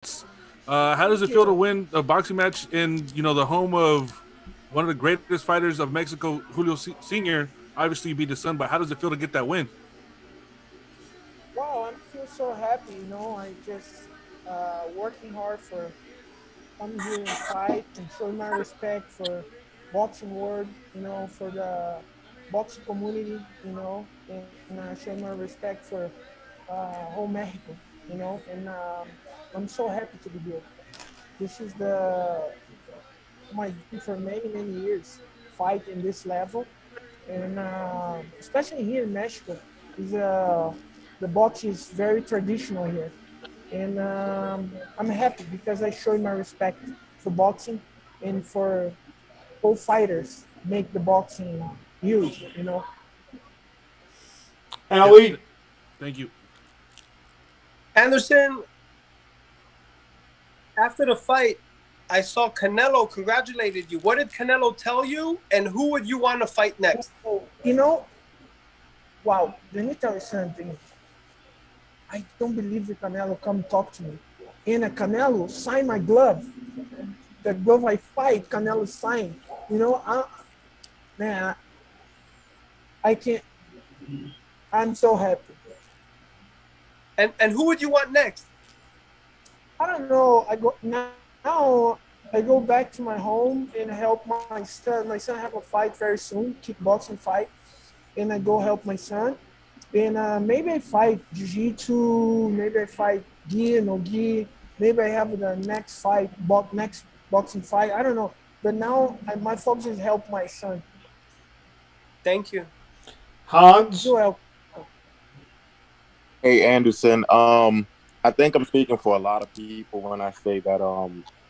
How does it Thank feel to you. win a boxing match in the home of one of the greatest fighters of Mexico, Julio Sr.? Obviously, be the son, but how does it feel to get that win? Wow, I feel so happy. I just working hard for come here and fight and show my respect for boxing world. For the boxing community. And show my respect for whole Mexico. And I'm so happy to be here. This is my dream for many years. Fight in this level, and especially here in Mexico, is the box is very traditional here, and I'm happy because I show my respect for boxing and for all fighters make the boxing huge. Yep. Ali, Thank you. Anderson, after the fight, I saw Canelo congratulated you. What did Canelo tell you, and who would you want to fight next? So, wow, let me tell you something. I don't believe the Canelo come talk to me. And a Canelo sign my glove. The glove I fight, Canelo sign. Man, I can't. I'm so happy. And who would you want next? I don't know. Now. I go back to my home and help my son. My son have a fight very soon, kickboxing fight, and I go help my son. And maybe I fight jiu-jitsu. Maybe I fight gi, no gi. Maybe I have the next fight, next boxing fight. I don't know. But now my focus is help my son. Thank you. Hans, You help. Hey Anderson, I think I'm speaking for a lot of people when I say that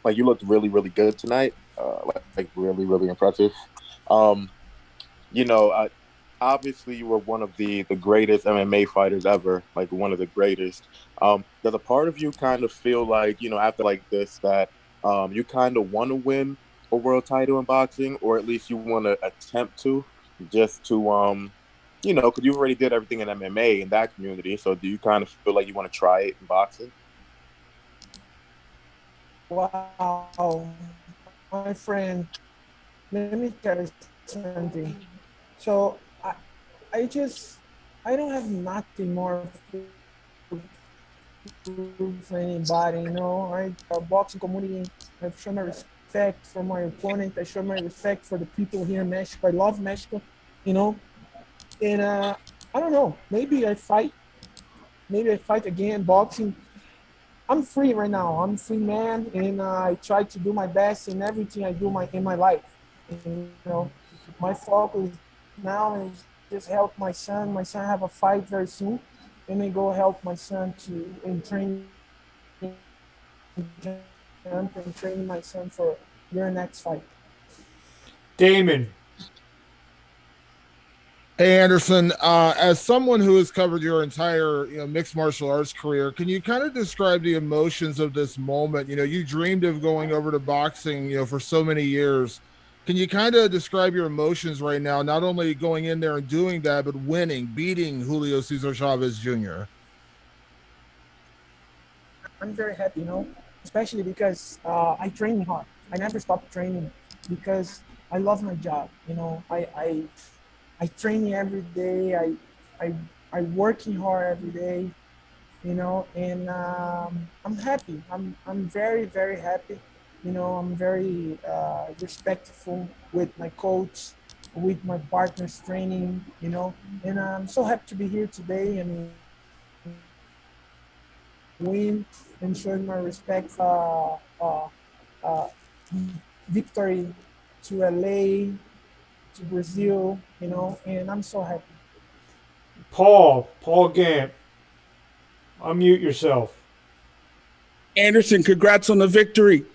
like you looked really good tonight. Like really impressive. Um, you know, I, obviously you were one of the greatest MMA fighters ever, like one of the greatest. Does a part of you kind of feel like after like this that you kind of want to win a world title in boxing, or at least you want to attempt to, just to because you already did everything in MMA in that community. So do you kind of feel like you want to try it in boxing? Wow, my friend. Let me tell you something. So I just I don't have nothing more for anybody. Boxing community. I show my respect for my opponent. I show my respect for the people here in Mexico. I love Mexico. You know, and I don't know. Maybe I fight again. Boxing. I'm free right now. I'm a free man, and I try to do my best in everything I do in my life. My focus now is just help my son. My son have a fight very soon, and then go help my son to in training jump and training my son for your next fight. Damon. Hey Anderson, as someone who has covered your entire mixed martial arts career, can you kind of describe the emotions of this moment? You dreamed of going over to boxing, for so many years. Can you kind of describe your emotions right now, not only going in there and doing that, but winning, beating Julio Cesar Chavez Jr.? I'm very happy, especially because I train hard. I never stop training because I love my job. I training every day. I I working hard every day. And I'm happy. I'm very happy. I'm very respectful with my coach, with my partners training. And I'm so happy to be here today and win and showing my respect uh, victory to LA, to Brazil. And I'm so happy. Paul Gant, unmute yourself. Anderson, congrats on the victory.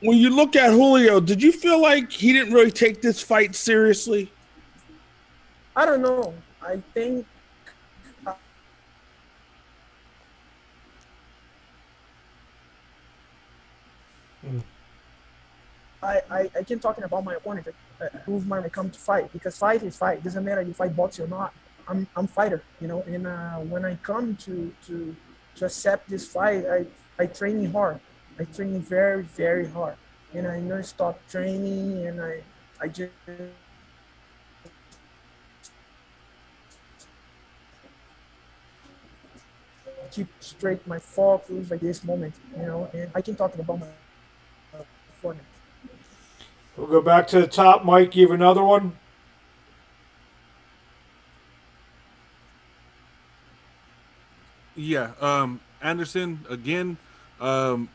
When you look at Julio, did you feel like he didn't really take this fight seriously? I don't know. I think I can talking about my opponent who's my come to fight because fight is fight. Doesn't matter if you fight boxing or not. I'm fighter, and when I come to accept this fight, I training hard. I training very, very hard, and I never stop training, and I just keep straight my focus by this moment, and I can talk about my performance. We'll go back to the top. Mike, you have another one? Yeah. Anderson, again, um,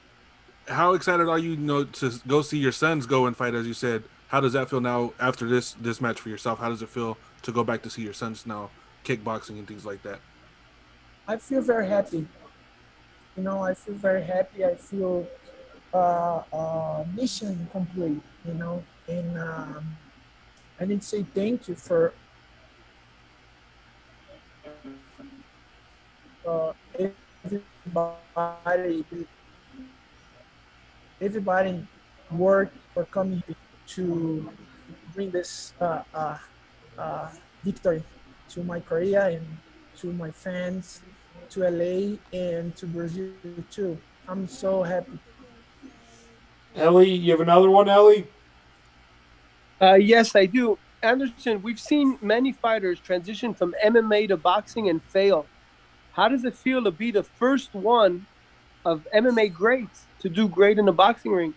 how excited are you, to go see your sons go and fight? As you said, how does that feel now after this match for yourself? How does it feel to go back to see your sons now kickboxing and things like that? I feel very happy. I feel very happy. I feel mission complete. And I need to say thank you for everybody, everybody work for coming to bring this uh, victory to my career and to my fans, to LA and to Brazil too. I'm so happy. Ellie, you have another one, Ellie? Yes, I do. Anderson, we've seen many fighters transition from MMA to boxing and fail. How does it feel to be the first one of MMA greats to do great in the boxing ring?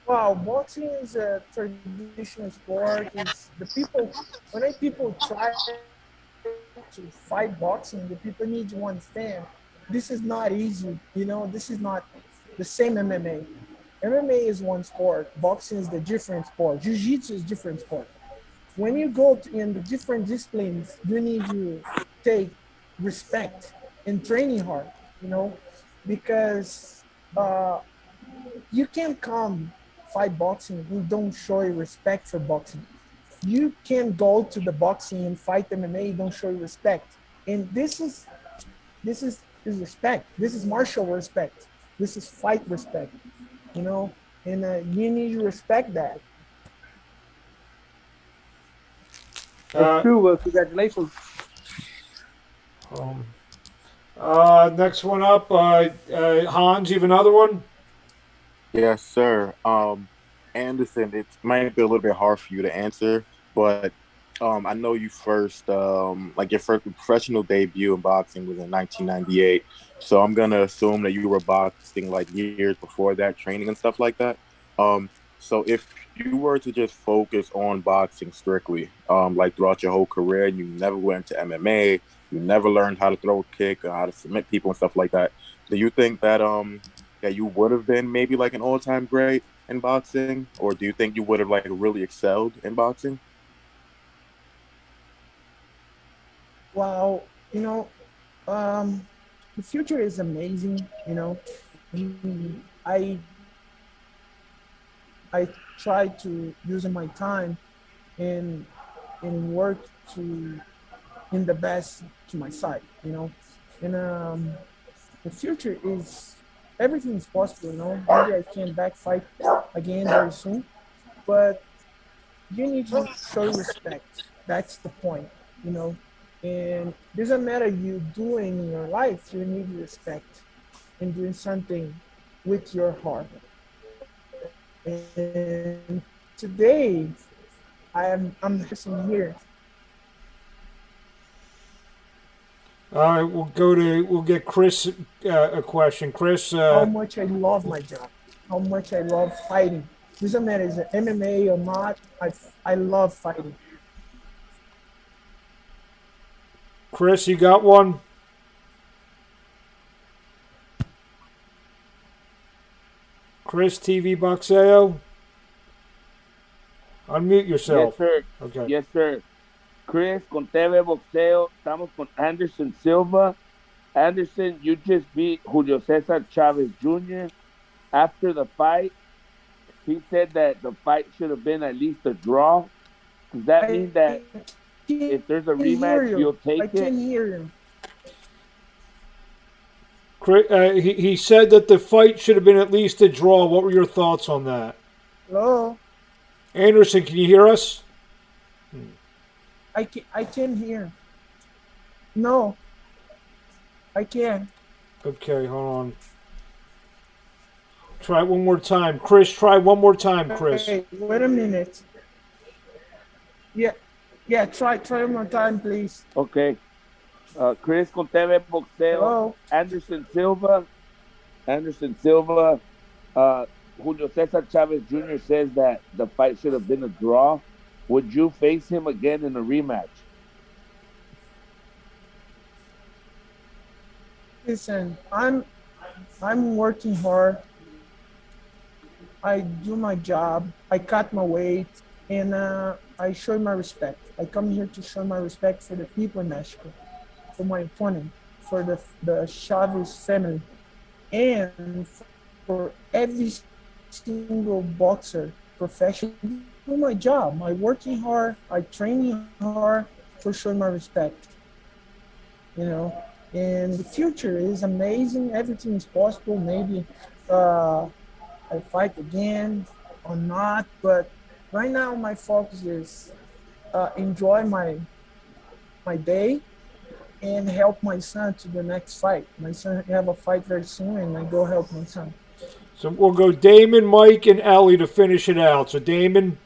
Wow, boxing is a traditional sport. Is the people when I people try to fight boxing, the people need to understand this is not easy. This is not the same MMA. MMA is one sport. Boxing is the different sport. Jiu-jitsu is different sport. When you go in the different disciplines, you need to take respect and training hard. You know, because uh, you can't come fight boxing and don't show you respect for boxing. You can go to the boxing and fight MMA, don't show you respect. And this is respect. This is martial respect. This is fight respect. You know, and you need to respect that. That's Uh, true. Well, congratulations. um, Next one up, Hans, you have another one? Yes, sir. Anderson, it might be a little bit hard for you to answer, but I know you first, like your first professional debut in boxing was in 1998. So I'm gonna assume that you were boxing like years before that, training and stuff like that. Um, so if you were to just focus on boxing strictly, like throughout your whole career, and you never went to MMA, you never learned how to throw a kick or how to submit people and stuff like that, do you think that you would have been maybe like an all-time great in boxing, or do you think you would have like really excelled in boxing? Wow, you know, um, the future is amazing. I I try to use my time and work to in the best to my side. And the future is everything is possible. Maybe I can back fight again very soon, but you need to show respect. That's the point. You know, and doesn't matter you doing in your life. You need respect and doing something with your heart. And today, I'm listening here. All right, we'll get Chris a question. Chris, How much I love my job, how much I love fighting. Doesn't matter is it MMA or not. I love fighting. Chris, you got one? Chris TV Boxeo? Unmute Yes, yourself. sir. Okay. Yes, sir. Chris, con TV Boxeo, estamos con Anderson Silva. Anderson, you just beat Julio Cesar Chavez Jr. After the fight, he said that the fight should have been at least a draw. Does that I mean that can if there's a hear rematch, you. you'll I take it? can hear you. He said that the fight should have been at least a draw. What were your thoughts on that? Hello. Anderson, can you hear us? I can hear. No, I can. Okay, hold on. Try it one more time. Chris, try one more time, Chris. Hey, wait a minute. Yeah, yeah. Try one more time, please. Okay. Chris con TV Boxeo, Hello. Anderson Silva. Anderson Silva. Uh, Julio Cesar Chavez Jr. says that the fight should have been a draw. Would you face him again in a rematch? Listen, I'm working hard. I do my job. I cut my weight, and I show my respect. I come here to show my respect for the people in Mexico, for my opponent, for the Chavez family, and for every single boxer professional. I do my job. I working hard. I training hard for showing my respect. You know, and the future is amazing. Everything is possible. Maybe I fight again or not, but right now my focus is enjoy my day and help my son to the next fight. My son have a fight very soon, and I go help my son. So we'll go Damon, Mike, and Ellie to finish it out. So Damon.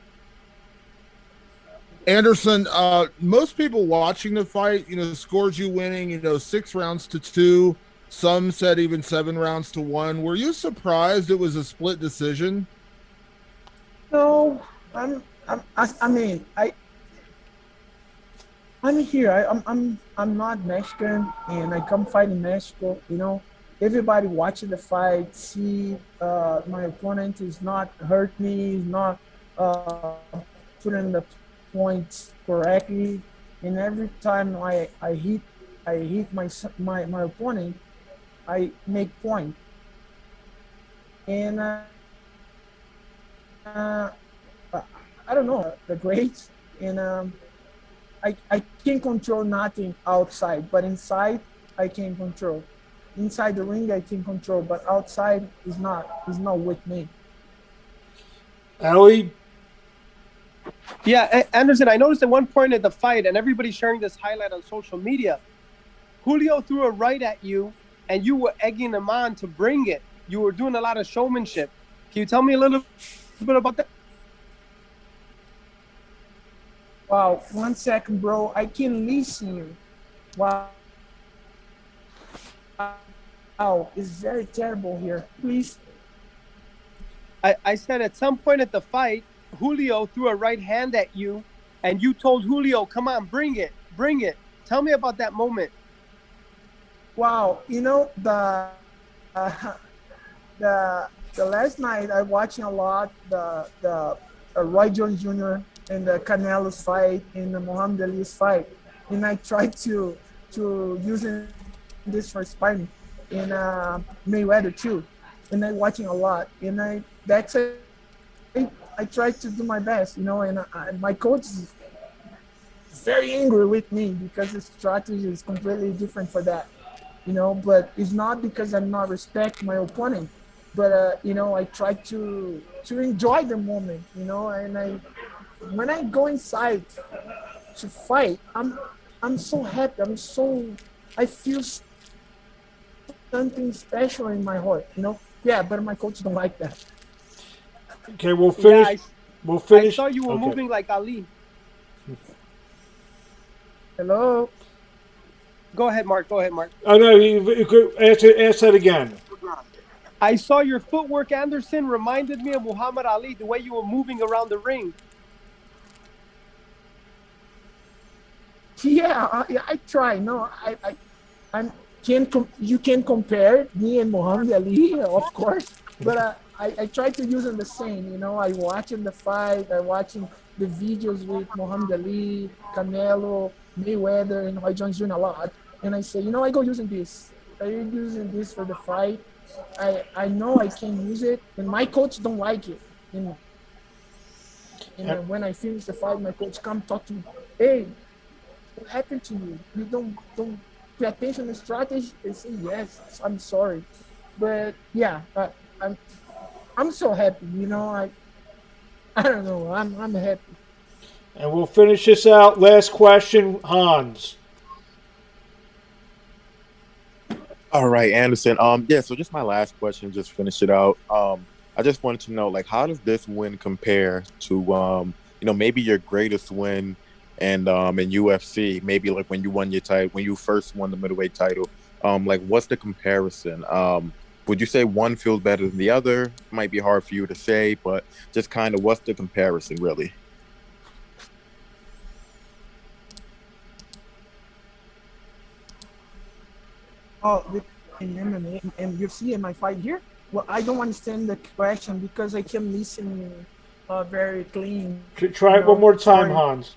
Anderson, most people watching the fight, scored you winning, 6-2. Some said even 7-1. Were you surprised it was a split decision? No, I mean, I'm here. I'm not Mexican, and I come fight in Mexico. Everybody watching the fight see my opponent is not hurt me, is not putting the points correctly, and every time I hit my opponent, I make point. And I don't know the grades, and I can't control nothing outside, but inside I can control. Inside the ring I can control, but outside is not with me. Ellie. Yeah, Anderson, I noticed at one point at the fight, and everybody's sharing this highlight on social media, Julio threw a right at you, and you were egging him on to bring it. You were doing a lot of showmanship. Can you tell me a little bit about that? Wow, 1 second, bro. I can listen you. Wow. Wow, it's very terrible here. Please. I said at some point at the fight, Julio threw a right hand at you, and you told Julio, come on, bring it, bring it. Tell me about that moment. Wow, the last night I watching a lot the Roy Jones Jr. and the Canelo's fight and the Muhammad Ali's fight, and I tried to using this for sparring and Mayweather too, and I watching a lot, and I try to do my best, and my coach is very angry with me because the strategy is completely different for that, but it's not because I'm not respect my opponent, but I try to enjoy the moment, and when I go inside to fight, I'm so happy, I feel something special in my heart, yeah, but my coach don't like that. Okay, we'll finish. Yeah, we'll finish. I saw you were okay. moving like Ali. Hello. Go ahead, Mark. Go ahead, Mark. Oh no, you could ask that again. I saw your footwork, Anderson, reminded me of Muhammad Ali, the way you were moving around the ring. Yeah, I try. No, you can compare me and Muhammad Ali, of course, but I try to use them the same. I watching the fight, I watching the videos with Muhammad Ali, Canelo, Mayweather, and Roy Jones Jr. a lot, and I say, I go using this. I using this for the fight. I know I can use it, and my coach don't like it. And when I finish the fight, my coach come talk to me. Hey, what happened to you? You don't pay attention to strategy? I say yes. I'm sorry, but yeah, I'm so happy. I don't know. I'm happy. And we'll finish this out. Last question, Hans. All right, Anderson. Yeah. So just my last question, just finish it out. I just wanted to know, like, how does this win compare to, maybe your greatest win and in UFC, maybe like when you won your title, when you first won the middleweight title. Like, what's the comparison? Would you say one feels better than the other? Might be hard for you to say, but just kind of what's the comparison, really? Oh, in MMA and UFC in my fight here. Well, I don't understand the question because I can listen very clean. Try it one more time, Sorry. Hans.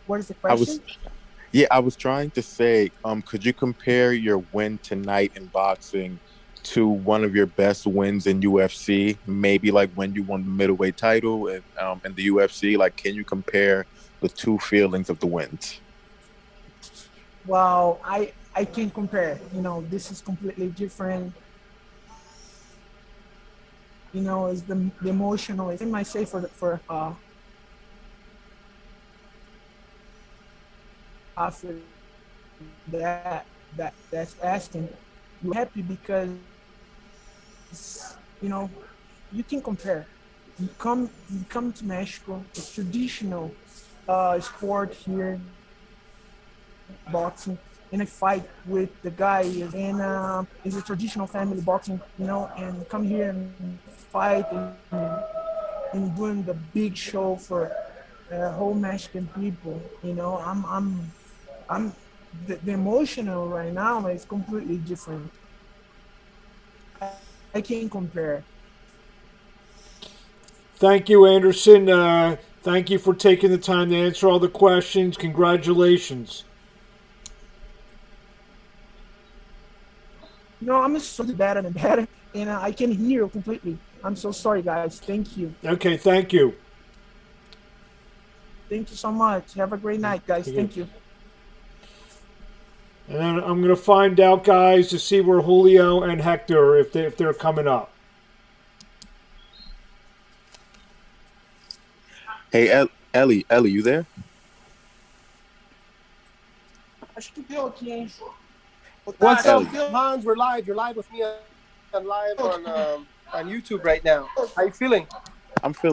What is the I was question? Yeah, I was trying to say, could you compare your win tonight in boxing to one of your best wins in UFC? Maybe like when you won the middleweight title in the UFC. Like, can you compare the two feelings of the wins? Well, I can compare. This is completely different. Is the emotional. I might say for after that's asking, you happy because you know you can compare. You come to Mexico. It's traditional sport here, boxing, and I fight with the guy, and it's a traditional family boxing, and come here and fight and doing the big show for whole Mexican people. I'm the emotional right now is completely different. I can't compare. Thank you, Anderson. Thank you for taking the time to answer all the questions. Congratulations. I'm so better and better, and I can hear you completely. I'm so sorry, guys. Thank you. Okay, thank you. Thank you so much. Have a great night, guys. Thank you. And then I'm going to find out, guys, to see where Julio and Hector, if they're coming up. Hey, Ellie, you there? Acho que deu aqui, hein? What's up, Ellie. Hans? We're live. You're live with me on live on YouTube right now. How you feeling? I'm feeling